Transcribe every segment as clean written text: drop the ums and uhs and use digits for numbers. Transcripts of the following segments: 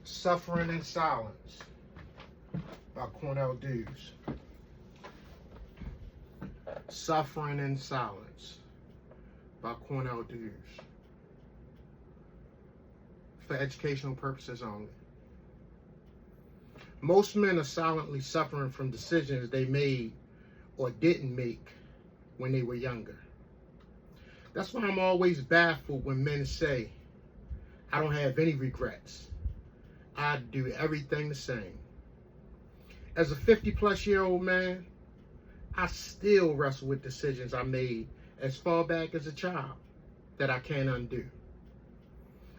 Suffering in Silence by Cornell Dewes. Suffering in Silence by Cornell Dewes. For educational purposes only. Most men are silently suffering from decisions they made or didn't make when they were younger. That's why I'm always baffled when men say, I don't have any regrets. I do everything the same. As a 50-plus-year-old man, I still wrestle with decisions I made as far back as a child that I can't undo.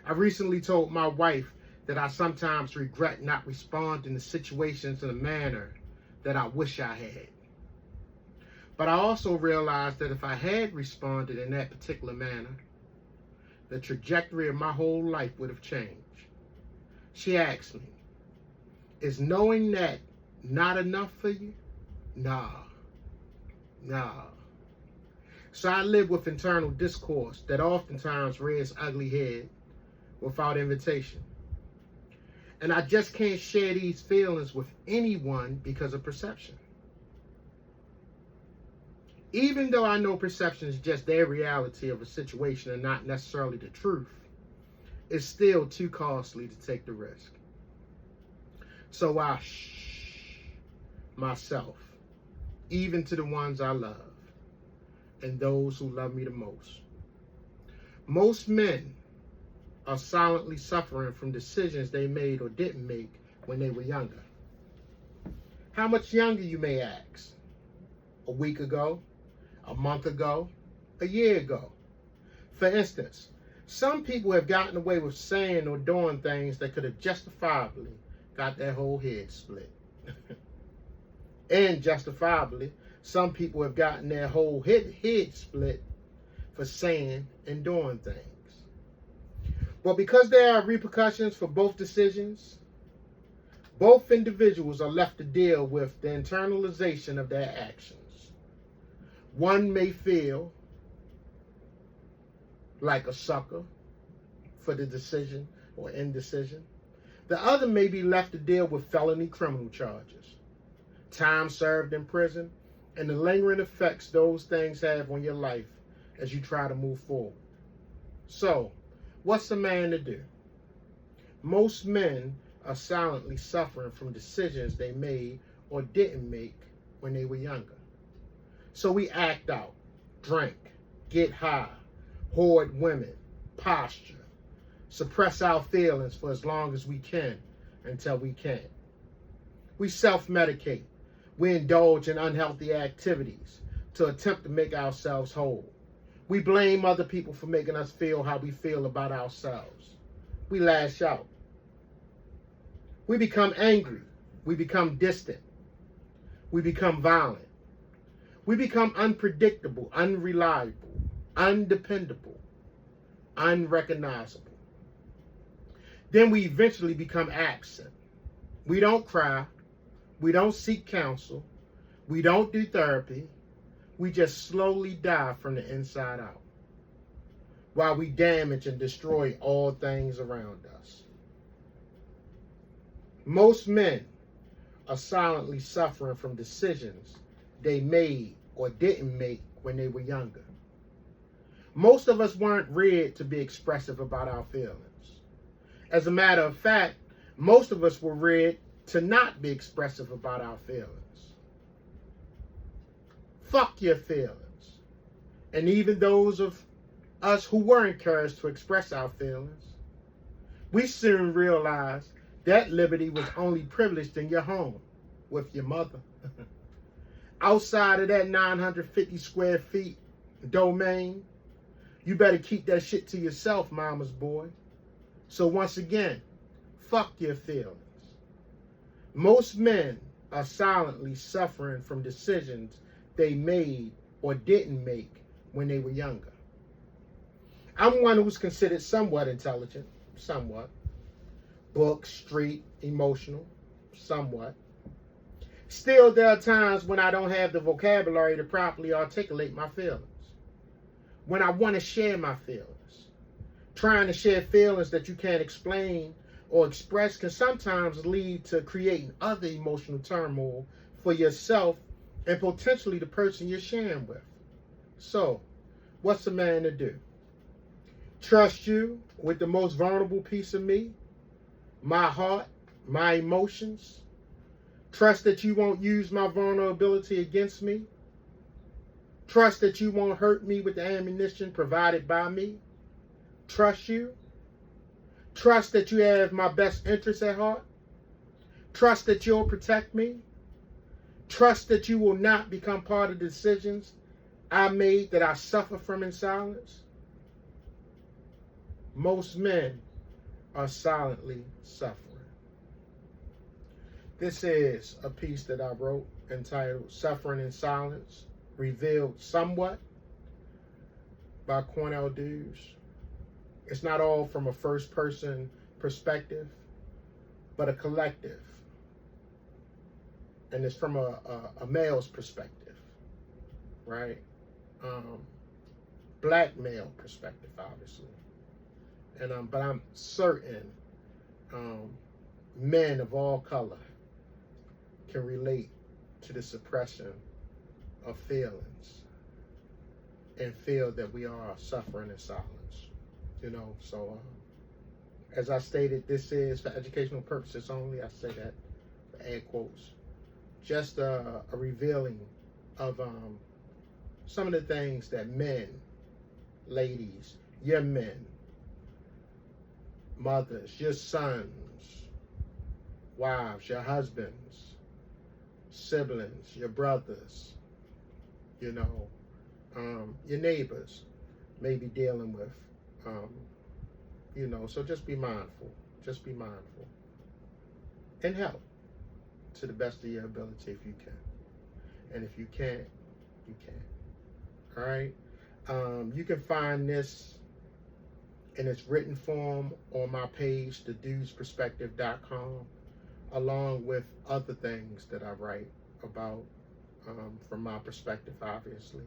I recently told my wife that I sometimes regret not responding to situations in a manner that I wish I had. But I also realized that if I had responded in that particular manner, the trajectory of my whole life would have changed. She asked me, is knowing that not enough for you? Nah. So I live with internal discourse that oftentimes rears ugly head without invitation. And I just can't share these feelings with anyone because of perception. Even though I know perception is just their reality of a situation and not necessarily the truth, it's still too costly to take the risk. So I myself, even to the ones I love, and those who love me the most. Most men are silently suffering from decisions they made or didn't make when they were younger. How much younger, you may ask? A week ago? A month ago? A year ago? For instance, some people have gotten away with saying or doing things that could have justifiably got their whole head split. And justifiably, some people have gotten their whole head split for saying and doing things. But because there are repercussions for both decisions, both individuals are left to deal with the internalization of their actions. One may feel like a sucker for the decision or indecision. The other may be left to deal with felony criminal charges, time served in prison, and the lingering effects those things have on your life as you try to move forward. So, what's a man to do? Most men are silently suffering from decisions they made or didn't make when they were younger. So we act out, drink, get high, hoard women, posture, suppress our feelings for as long as we can until we can't. We self-medicate. We indulge in unhealthy activities to attempt to make ourselves whole. We blame other people for making us feel how we feel about ourselves. We lash out. We become angry. We become distant. We become violent. We become unpredictable, unreliable, undependable, unrecognizable. Then we eventually become absent. We don't cry. We don't seek counsel. We don't do therapy. We just slowly die from the inside out while we damage and destroy all things around us. Most men are silently suffering from decisions they made or didn't make when they were younger. Most of us weren't reared to be expressive about our feelings. As a matter of fact, most of us were reared to not be expressive about our feelings. Fuck your feelings. And even those of us who were encouraged to express our feelings, we soon realized that liberty was only privileged in your home with your mother. Outside of that 950 square feet domain, you better keep that shit to yourself, mama's boy. So once again, fuck your feelings. Most men are silently suffering from decisions they made or didn't make when they were younger. I'm one who's considered somewhat intelligent, somewhat. Book, street, emotional, somewhat. Still, there are times when I don't have the vocabulary to properly articulate my feelings. When I want to share my feelings. Trying to share feelings that you can't explain or expressed can sometimes lead to creating other emotional turmoil for yourself and potentially the person you're sharing with. So, what's a man to do? Trust you with the most vulnerable piece of me, my heart, my emotions. Trust that you won't use my vulnerability against me. Trust that you won't hurt me with the ammunition provided by me. Trust you. Trust that you have my best interests at heart. Trust that you'll protect me. Trust that you will not become part of the decisions I made that I suffer from in silence. Most men are silently suffering. This is a piece that I wrote entitled Suffering in Silence, Revealed Somewhat by Cornell Dews. It's not all from a first person perspective, but a collective. And it's from a male's perspective, right? Black male perspective, obviously. And but I'm certain men of all color can relate to the suppression of feelings and feel that we are suffering in silence. So as I stated, this is for educational purposes only. I say that for add quotes. Just a revealing of some of the things that men, ladies, your men, mothers, your sons, wives, your husbands, siblings, your brothers, your neighbors may be dealing with. So just be mindful. Just be mindful. And help to the best of your ability if you can. And if you can't, you can't. All right? You can find this in its written form on my page, thedudesperspective.com, along with other things that I write about from my perspective, obviously.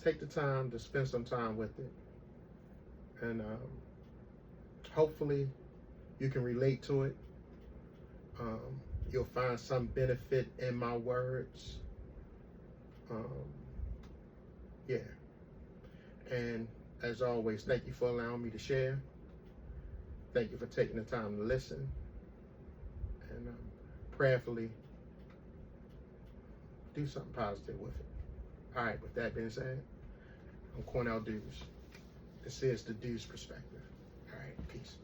Take the time to spend some time with it. And hopefully you can relate to it. You'll find some benefit in my words. Yeah. And as always, thank you for allowing me to share. Thank you for taking the time to listen. And prayerfully do something positive with it. All right, with that being said, I'm Cornell Dews. This is the Dews Perspective. All right, peace.